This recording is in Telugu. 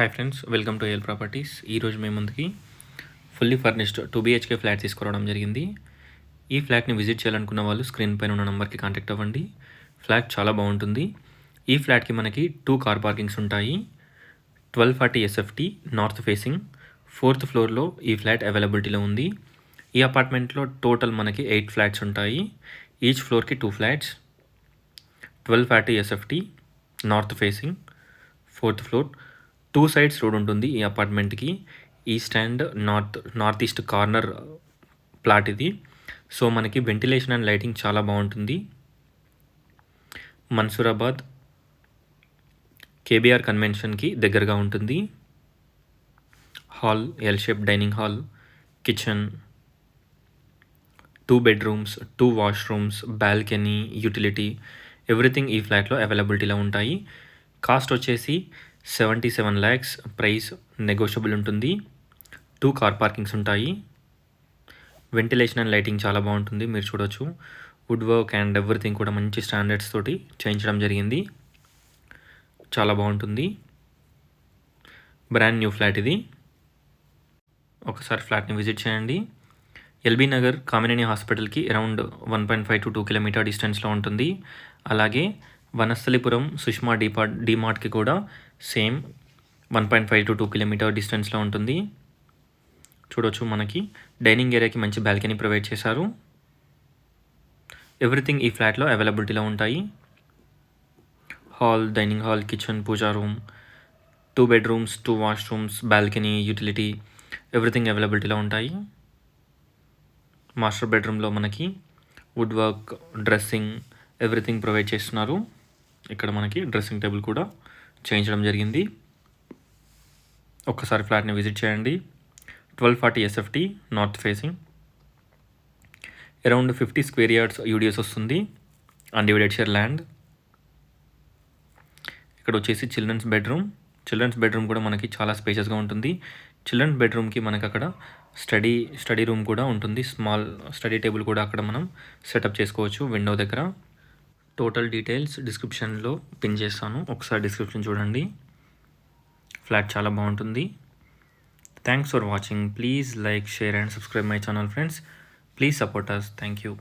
Hi friends, welcome to AL properties. ఈరోజు మేము ముందుకి ఫుల్లీ ఫర్నిష్డ్ 2 BHK ఫ్లాట్ తీసుకురావడం జరిగింది. ఈ ఫ్లాట్ని విజిట్ చేయాలనుకున్న వాళ్ళు స్క్రీన్ పైన ఉన్న నెంబర్కి కాంటాక్ట్ అవ్వండి. ఫ్లాట్ చాలా బాగుంటుంది. ఈ ఫ్లాట్కి మనకి 2 కార్ పార్కింగ్స్ ఉంటాయి. 1240 SFT నార్త్ ఫేసింగ్ 4th ఫ్లోర్లో ఈ ఫ్లాట్ అవైలబిలిటీలో ఉంది. ఈ అపార్ట్మెంట్లో టోటల్ మనకి 8 ఫ్లాట్స్ ఉంటాయి. ఈచ్ ఫ్లోర్కి 2 flats. 1240 SFT north facing 4th floor. 2 sides road ఉంటుంది ఈ అపార్ట్మెంట్కి. East and north east corner plot ఇది. సో మనకి వెంటిలేషన్ అండ్ లైటింగ్ చాలా బాగుంటుంది. మన్సూరాబాద్ KBR కన్వెన్షన్కి దగ్గరగా ఉంటుంది. Hall L shape dining hall, kitchen, 2 bedrooms, 2 washrooms, balcony, utility everything ఈ ఫ్లాట్లో అవైలబిలిటీలో ఉంటాయి. కాస్ట్ వచ్చేసి 77 lakhs. ప్రైస్ నెగోషియబుల్ ఉంటుంది. 2 కార్ పార్కింగ్స్ ఉంటాయి. వెంటిలేషన్ అండ్ లైటింగ్ చాలా బాగుంటుంది. మీరు చూడొచ్చు, వుడ్ వర్క్ అండ్ ఎవ్రీథింగ్ కూడా మంచి స్టాండర్డ్స్ తోటి చేయించడం జరిగింది. చాలా బాగుంటుంది. బ్రాండ్ న్యూ ఫ్లాట్ ఇది. ఒకసారి ఫ్లాట్ని విజిట్ చేయండి. ఎల్బీ నగర్ కామినేని హాస్పిటల్కి అరౌండ్ 1.5 to 2 kilometer డిస్టెన్స్లో ఉంటుంది. అలాగే వనస్థలిపురం సుష్మా డీమార్ట్కి కూడా సేమ్ 1.5 to 2 kilometer డిస్టెన్స్లో ఉంటుంది. చూడొచ్చు, మనకి డైనింగ్ ఏరియాకి మంచి బాల్కనీ ప్రొవైడ్ చేశారు. ఎవ్రీథింగ్ ఈ ఫ్లాట్లో అవైలబిలిటీలో ఉంటాయి. Hall, dining hall, kitchen, pooja room, 2 bedrooms, 2 washrooms, balcony, utility everything అవైలబిలిటీలో ఉంటాయి. మాస్టర్ బెడ్రూమ్లో మనకి wood work, dressing everything provide చేస్తున్నారు. ఇక్కడ మనకి డ్రెస్సింగ్ టేబుల్ కూడా చేయించడం జరిగింది. ఒక్కసారి ఫ్లాట్ని విజిట్ చేయండి. 1240 SFT north facing, around 50 square yards UDS వస్తుంది. Undivided share land. ఇక్కడ వచ్చేసి చిల్డ్రన్స్ బెడ్రూమ్ కూడా మనకి చాలా స్పేషియస్గా ఉంటుంది. చిల్డ్రన్స్ బెడ్రూమ్కి మనకి అక్కడ స్టడీ రూమ్ కూడా ఉంటుంది. స్మాల్ స్టడీ టేబుల్ కూడా అక్కడ మనం సెటప్ చేసుకోవచ్చు విండో దగ్గర. టోటల్ డీటెయిల్స్ డిస్క్రిప్షన్లో పిన్ చేస్తాను, ఒకసారి డిస్క్రిప్షన్ చూడండి. ఫ్లాట్ చాలా బాగుంటుంది. Thanks for watching. Please like, share and subscribe my channel friends. Please support us. Thank you.